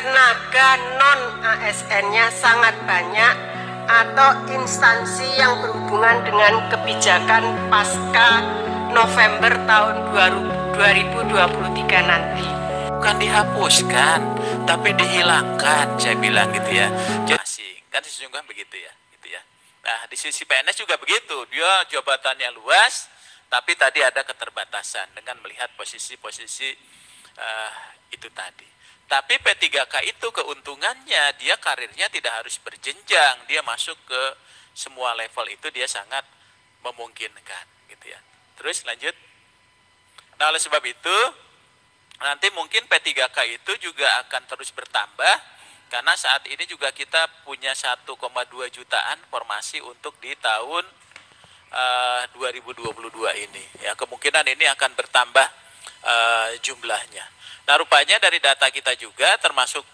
tenaga non-ASN-nya sangat banyak atau instansi yang berhubungan dengan kebijakan pasca November tahun 2023 nanti. Bukan dihapuskan, tapi dihilangkan, saya bilang gitu ya. Jadi kan sesungguhnya begitu ya, gitu ya. Nah, di sisi PNS juga begitu. Dia jabatannya luas, tapi tadi ada keterbatasan dengan melihat posisi-posisi itu tadi. Tapi P3K itu keuntungannya, dia karirnya tidak harus berjenjang, dia masuk ke semua level itu dia sangat memungkinkan, gitu ya. Terus lanjut. Nah, oleh sebab itu nanti mungkin P3K itu juga akan terus bertambah karena saat ini juga kita punya 1,2 jutaan formasi untuk di tahun 2022 ini. Ya, kemungkinan ini akan bertambah jumlahnya. Nah, rupanya dari data kita juga termasuk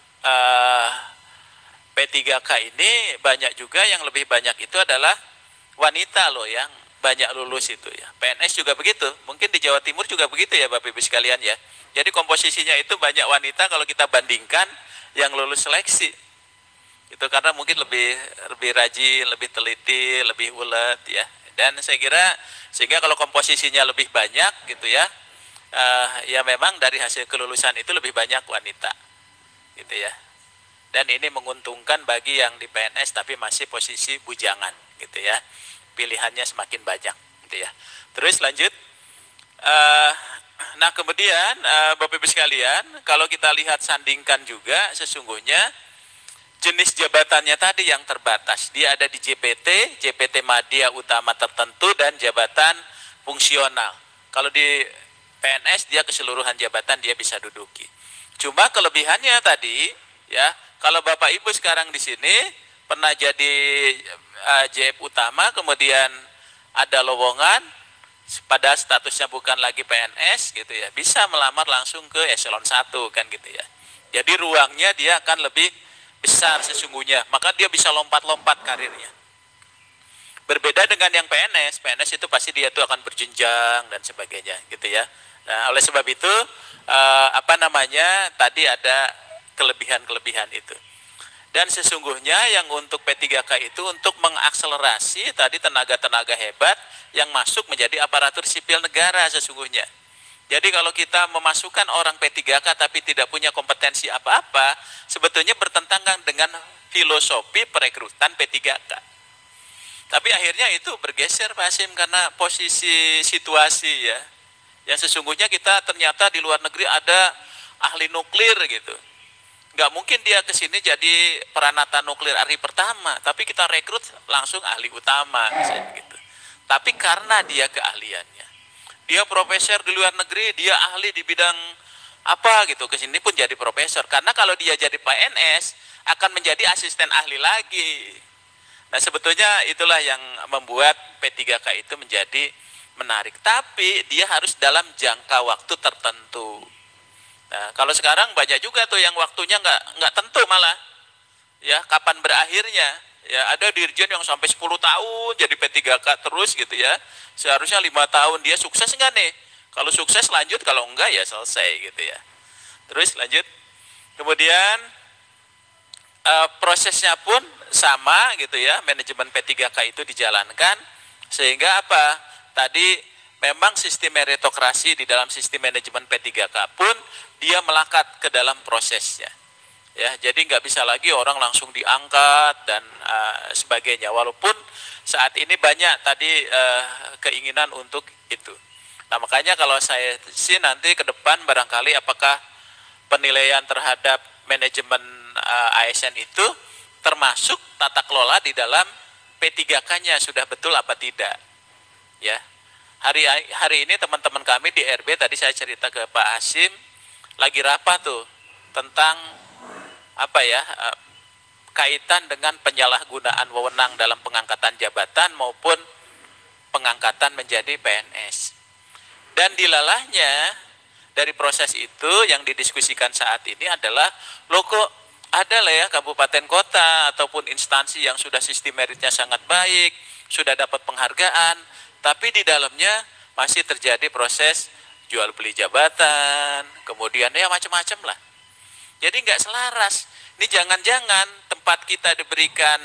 P3K ini banyak juga yang lebih banyak itu adalah wanita loh yang banyak lulus itu ya. PNS juga begitu. Mungkin di Jawa Timur juga begitu ya Bapak Ibu sekalian ya. Jadi komposisinya itu banyak wanita kalau kita bandingkan yang lulus seleksi. Itu karena mungkin lebih rajin, lebih teliti, lebih ulet ya. Dan saya kira sehingga kalau komposisinya lebih banyak gitu ya. Ya memang dari hasil kelulusan itu lebih banyak wanita. Gitu ya. Dan ini menguntungkan bagi yang di PNS tapi masih posisi bujangan gitu ya. Pilihannya semakin banyak gitu ya. Terus lanjut. Nah kemudian Bapak Ibu sekalian, kalau kita lihat sandingkan juga sesungguhnya jenis jabatannya tadi yang terbatas. Dia ada di JPT Madya Utama tertentu dan jabatan fungsional. Kalau di PNS dia keseluruhan jabatan dia bisa duduki. Cuma kelebihannya tadi ya, kalau Bapak Ibu sekarang di sini pernah jadi JF utama, kemudian ada lowongan, pada statusnya bukan lagi PNS gitu ya, bisa melamar langsung ke eselon 1 kan gitu ya. Jadi ruangnya dia akan lebih besar sesungguhnya, maka dia bisa lompat-lompat karirnya. Berbeda dengan yang PNS itu pasti dia tuh akan berjenjang dan sebagainya gitu ya. Nah, oleh sebab itu tadi ada kelebihan-kelebihan itu. Dan sesungguhnya yang untuk P3K itu untuk mengakselerasi tadi tenaga-tenaga hebat yang masuk menjadi aparatur sipil negara sesungguhnya. Jadi kalau kita memasukkan orang P3K tapi tidak punya kompetensi apa-apa, sebetulnya bertentangan dengan filosofi perekrutan P3K. Tapi akhirnya itu bergeser Pak Hasim karena posisi situasi ya. Yang sesungguhnya kita ternyata di luar negeri ada ahli nuklir gitu. Nggak mungkin dia ke sini jadi peranata nuklir hari pertama, tapi kita rekrut langsung ahli utama misalnya gitu. Tapi karena dia keahliannya, dia profesor di luar negeri, dia ahli di bidang apa gitu, ke sini pun jadi profesor. Karena kalau dia jadi PNS akan menjadi asisten ahli lagi. Nah sebetulnya itulah yang membuat P3K itu menjadi menarik. Tapi dia harus dalam jangka waktu tertentu. Nah, kalau sekarang banyak juga tuh yang waktunya nggak tentu malah, ya kapan berakhirnya. Ya ada dirjen yang sampai 10 tahun jadi P3K terus gitu ya. Seharusnya 5 tahun dia sukses nggak nih? Kalau sukses lanjut, kalau enggak ya selesai gitu ya. Terus lanjut. Kemudian prosesnya pun sama gitu ya. Manajemen P3K itu dijalankan sehingga apa? Tadi memang sistem meritokrasi di dalam sistem manajemen P3K pun dia melekat ke dalam prosesnya. Ya, jadi nggak bisa lagi orang langsung diangkat dan sebagainya. Walaupun saat ini banyak tadi keinginan untuk itu. Nah makanya kalau saya sih nanti ke depan barangkali apakah penilaian terhadap manajemen ASN itu termasuk tata kelola di dalam P3K-nya sudah betul apa tidak? Ya. Hari ini teman-teman kami di RB tadi saya cerita ke Pak Hasim lagi rapat tuh tentang kaitan dengan penyalahgunaan wewenang dalam pengangkatan jabatan maupun pengangkatan menjadi PNS. Dan dilalahnya dari proses itu yang didiskusikan saat ini adalah loh kok ada lah ya kabupaten kota ataupun instansi yang sudah sistem meritnya sangat baik, sudah dapat penghargaan, tapi di dalamnya masih terjadi proses jual beli jabatan, kemudian ya macam-macam lah. Jadi nggak selaras. Ini jangan-jangan tempat kita diberikan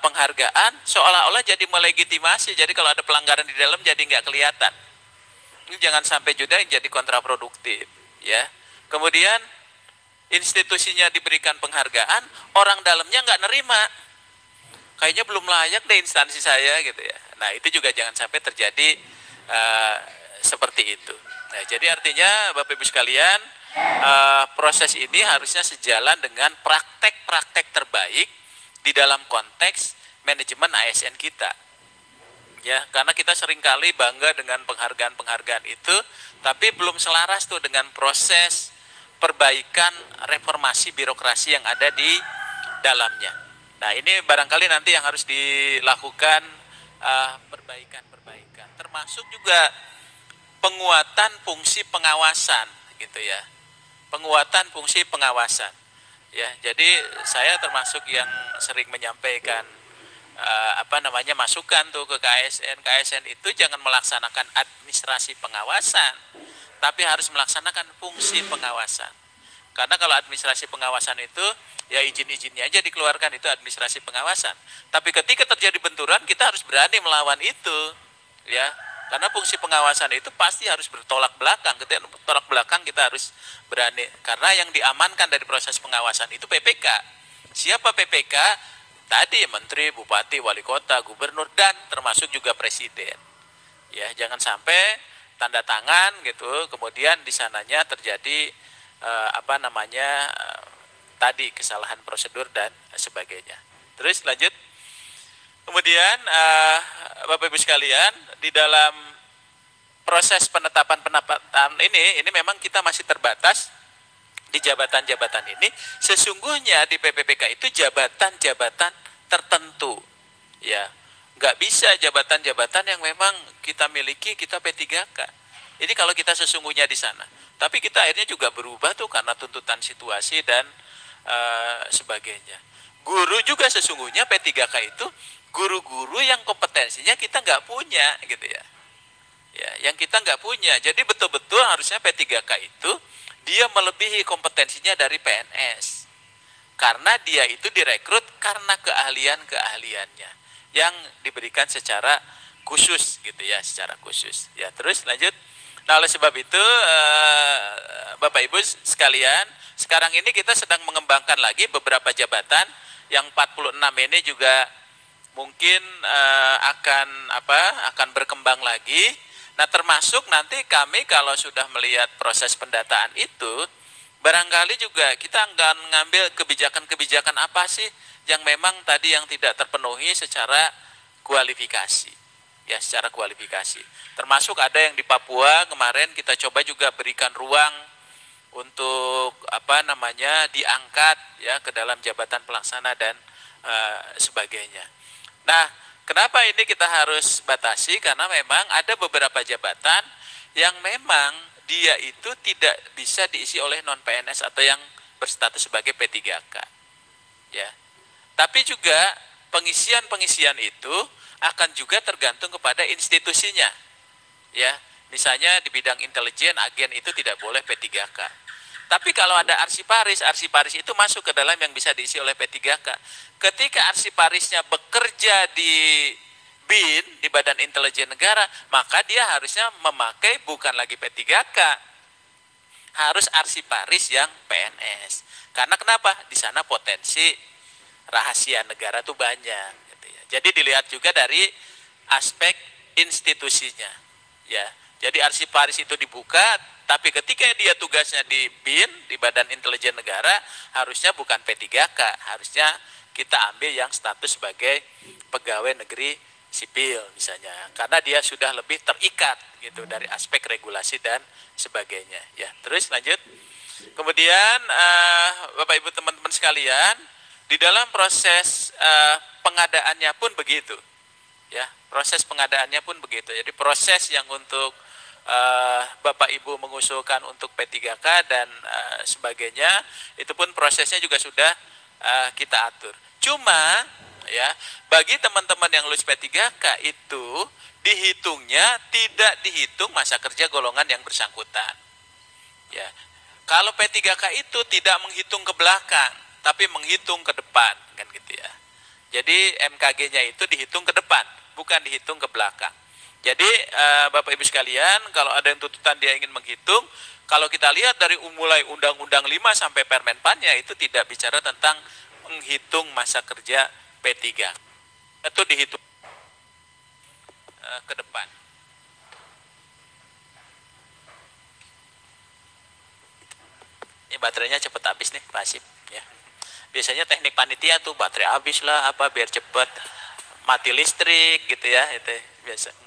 penghargaan seolah-olah jadi melegitimasi. Jadi kalau ada pelanggaran di dalam jadi nggak kelihatan. Ini jangan sampai juga jadi kontraproduktif, ya. Kemudian institusinya diberikan penghargaan, orang dalamnya nggak nerima. Kayaknya belum layak deh instansi saya gitu ya. Nah itu juga jangan sampai terjadi seperti itu. Nah jadi artinya Bapak Ibu sekalian, proses ini harusnya sejalan dengan praktek-praktek terbaik di dalam konteks manajemen ASN kita. Ya, karena kita seringkali bangga dengan penghargaan-penghargaan itu, tapi belum selaras tuh dengan proses perbaikan reformasi birokrasi yang ada di dalamnya. Nah, ini barangkali nanti yang harus dilakukan perbaikan-perbaikan, termasuk juga penguatan fungsi pengawasan, gitu ya. Penguatan fungsi pengawasan. Ya, jadi saya termasuk yang sering menyampaikan masukan tuh ke KSN. KSN itu jangan melaksanakan administrasi pengawasan, tapi harus melaksanakan fungsi pengawasan. Karena kalau administrasi pengawasan itu ya izin-izinnya aja dikeluarkan, itu administrasi pengawasan. Tapi ketika terjadi benturan kita harus berani melawan itu, ya. Karena fungsi pengawasan itu pasti harus bertolak belakang. Ketika bertolak belakang kita harus berani. Karena yang diamankan dari proses pengawasan itu PPK. Siapa PPK? Tadi menteri, bupati, wali kota, gubernur, dan termasuk juga presiden. Ya, jangan sampai tanda tangan gitu, kemudian di sananya terjadi tadi kesalahan prosedur dan sebagainya. Terus lanjut. Kemudian Bapak Ibu sekalian, di dalam proses penetapan ini memang kita masih terbatas di jabatan-jabatan ini. Sesungguhnya di PPPK itu jabatan-jabatan tertentu, ya, nggak bisa jabatan-jabatan yang memang kita miliki, kita P3K. Ini kalau kita sesungguhnya di sana. Tapi kita akhirnya juga berubah tuh karena tuntutan situasi dan sebagainya. Guru juga sesungguhnya P3K itu guru-guru yang kompetensinya kita nggak punya, gitu ya. Ya, yang kita nggak punya. Jadi betul-betul harusnya P3K itu dia melebihi kompetensinya dari PNS. Karena dia itu direkrut karena keahlian-keahliannya yang diberikan secara khusus, gitu ya, secara khusus. Ya, terus lanjut. Nah, oleh sebab itu Bapak Ibu sekalian, sekarang ini kita sedang mengembangkan lagi beberapa jabatan yang 46 ini juga mungkin akan berkembang lagi. Nah, termasuk nanti kami kalau sudah melihat proses pendataan itu, barangkali juga kita akan ngambil kebijakan-kebijakan apa sih yang memang tadi yang tidak terpenuhi secara kualifikasi. Ya, secara kualifikasi. Termasuk ada yang di Papua kemarin kita coba juga berikan ruang untuk diangkat ya ke dalam jabatan pelaksana dan sebagainya. Nah, kenapa ini kita harus batasi? Karena memang ada beberapa jabatan yang memang dia itu tidak bisa diisi oleh non-PNS atau yang berstatus sebagai P3K. Ya. Tapi juga pengisian-pengisian itu akan juga tergantung kepada institusinya. Ya, misalnya di bidang intelijen, agen itu tidak boleh P3K. Tapi kalau ada arsiparis itu masuk ke dalam yang bisa diisi oleh P3K. Ketika arsiparisnya bekerja di BIN, di Badan Intelijen Negara, maka dia harusnya memakai bukan lagi P3K, harus arsiparis yang PNS. Karena kenapa? Di sana potensi rahasia negara itu banyak. Gitu ya. Jadi dilihat juga dari aspek institusinya. Ya, jadi arsiparis itu dibuka, tapi ketika dia tugasnya di BIN, di Badan Intelijen Negara, harusnya bukan P3K, harusnya kita ambil yang status sebagai pegawai negeri sipil misalnya, karena dia sudah lebih terikat gitu dari aspek regulasi dan sebagainya. Ya, terus lanjut. Kemudian Bapak Ibu teman-teman sekalian, di dalam proses pengadaannya pun begitu. Ya, proses pengadaannya pun begitu. Jadi proses yang untuk Bapak Ibu mengusulkan untuk P3K dan sebagainya, itu pun prosesnya juga sudah kita atur. Cuma ya, bagi teman-teman yang lulus P3K itu dihitungnya tidak dihitung masa kerja golongan yang bersangkutan. Ya, Kalau P3K itu tidak menghitung ke belakang, tapi menghitung ke depan, kan gitu ya. Jadi MKG-nya itu dihitung ke depan, bukan dihitung ke belakang. Jadi Bapak Ibu sekalian, kalau ada yang tuntutan dia ingin menghitung, kalau kita lihat dari mulai Undang-Undang 5 sampai Permen PAN-nya itu tidak bicara tentang menghitung masa kerja P3. Itu dihitung ke depan. Ini baterainya cepat habis nih, Pak Asip. Ya. Biasanya teknik panitia tuh baterai habis lah, apa biar cepat mati listrik gitu ya, itu biasa.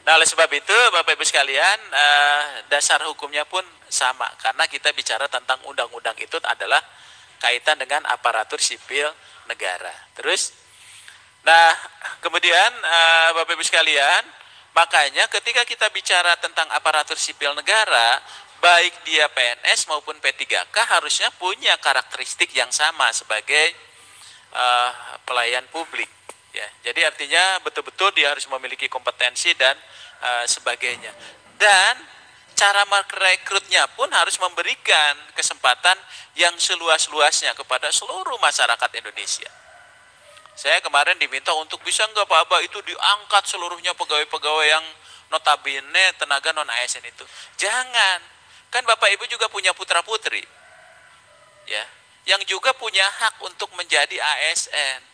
Nah, oleh sebab itu Bapak Ibu sekalian, dasar hukumnya pun sama, karena kita bicara tentang undang-undang itu adalah kaitan dengan aparatur sipil negara. Terus, nah kemudian Bapak Ibu sekalian, makanya ketika kita bicara tentang aparatur sipil negara, baik dia PNS maupun P3K harusnya punya karakteristik yang sama sebagai pelayan publik. Ya, jadi artinya betul-betul dia harus memiliki kompetensi dan sebagainya. Dan cara merekrutnya pun harus memberikan kesempatan yang seluas-luasnya kepada seluruh masyarakat Indonesia. Saya kemarin diminta untuk bisa nggak Pak itu diangkat seluruhnya pegawai-pegawai yang notabene tenaga non-ASN itu. Jangan, kan Bapak Ibu juga punya putra-putri, ya, yang juga punya hak untuk menjadi ASN.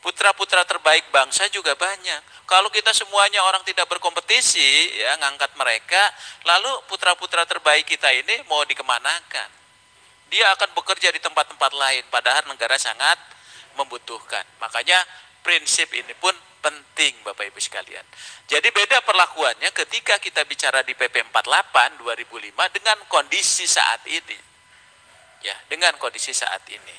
Putra-putra terbaik bangsa juga banyak. Kalau kita semuanya orang tidak berkompetisi, ya ngangkat mereka, lalu putra-putra terbaik kita ini mau dikemanakan? Dia akan bekerja di tempat-tempat lain, padahal negara sangat membutuhkan. Makanya prinsip ini pun penting Bapak Ibu sekalian. Jadi beda perlakuannya ketika kita bicara di PP 48 2005 dengan kondisi saat ini. Ya, dengan kondisi saat ini.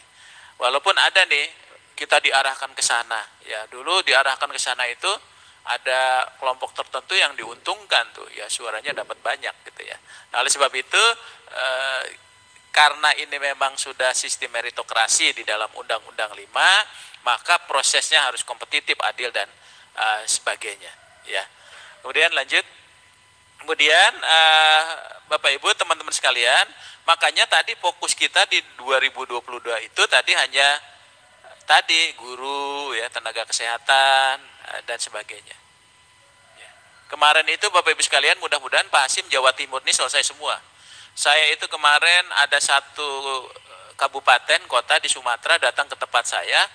Walaupun ada nih kita diarahkan ke sana, ya dulu diarahkan ke sana itu ada kelompok tertentu yang diuntungkan tuh, ya suaranya dapat banyak gitu ya. Nah, oleh sebab itu karena ini memang sudah sistem meritokrasi di dalam Undang-Undang 5, maka prosesnya harus kompetitif, adil dan sebagainya. Ya. Kemudian lanjut. Kemudian Bapak Ibu teman-teman sekalian, makanya tadi fokus kita di 2022 itu tadi hanya tadi guru, ya tenaga kesehatan dan sebagainya. Ya. Kemarin itu Bapak Ibu sekalian, mudah-mudahan Pak Hasim Jawa Timur ini selesai semua. Saya itu kemarin ada satu kabupaten kota di Sumatera datang ke tempat saya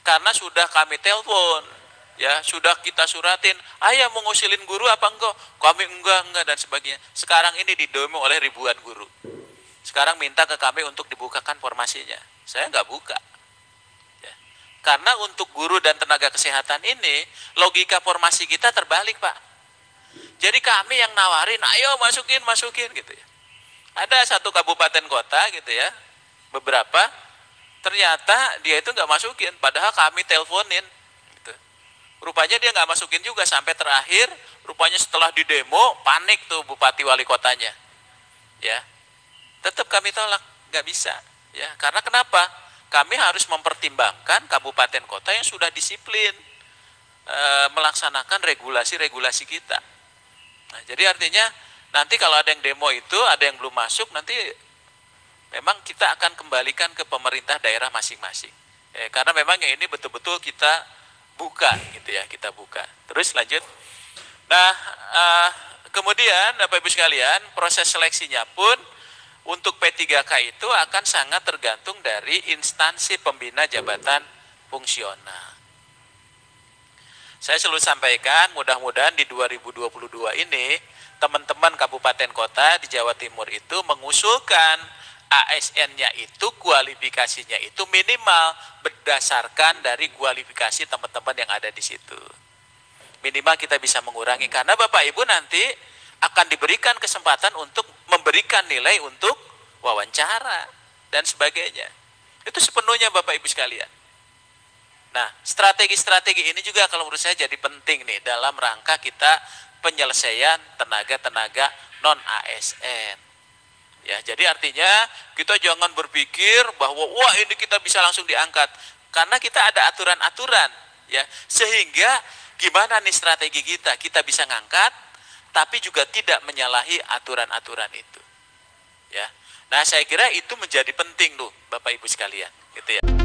karena sudah kami telepon, ya sudah kita suratin, ayah mau ngusilin guru apa enggak? Kami enggak dan sebagainya. Sekarang ini didemo oleh ribuan guru. Sekarang minta ke kami untuk dibukakan formasinya. Saya enggak buka. Karena untuk guru dan tenaga kesehatan ini, logika formasi kita terbalik Pak. Jadi kami yang nawarin, ayo masukin gitu ya. Ada satu kabupaten kota gitu ya, beberapa, ternyata dia itu nggak masukin, padahal kami teleponin. Gitu. Rupanya dia nggak masukin juga, sampai terakhir, rupanya setelah didemo, panik tuh bupati wali kotanya. Ya, tetap kami tolak, nggak bisa. Ya, karena kenapa? Kami harus mempertimbangkan kabupaten kota yang sudah disiplin melaksanakan regulasi-regulasi kita. Nah, jadi artinya nanti kalau ada yang demo itu, ada yang belum masuk, nanti memang kita akan kembalikan ke pemerintah daerah masing-masing. Karena memang yang ini betul-betul kita buka, gitu ya, kita buka. Terus lanjut. Nah, kemudian Bapak Ibu sekalian, proses seleksinya pun untuk P3K itu akan sangat tergantung dari instansi pembina jabatan fungsional. Saya selalu sampaikan, mudah-mudahan di 2022 ini, teman-teman kabupaten kota di Jawa Timur itu mengusulkan ASN-nya itu, kualifikasinya itu minimal berdasarkan dari kualifikasi teman-teman yang ada di situ. Minimal kita bisa mengurangi, karena Bapak Ibu nanti akan diberikan kesempatan untuk memberikan nilai untuk wawancara dan sebagainya. Itu sepenuhnya Bapak Ibu sekalian. Nah, strategi-strategi ini juga kalau menurut saya jadi penting nih dalam rangka kita penyelesaian tenaga-tenaga non-ASN. Ya, jadi artinya kita jangan berpikir bahwa wah ini kita bisa langsung diangkat, karena kita ada aturan-aturan, ya. Sehingga gimana nih strategi kita bisa ngangkat tapi juga tidak menyalahi aturan-aturan itu. ya. Nah, saya kira itu menjadi penting tuh Bapak Ibu sekalian, gitu ya.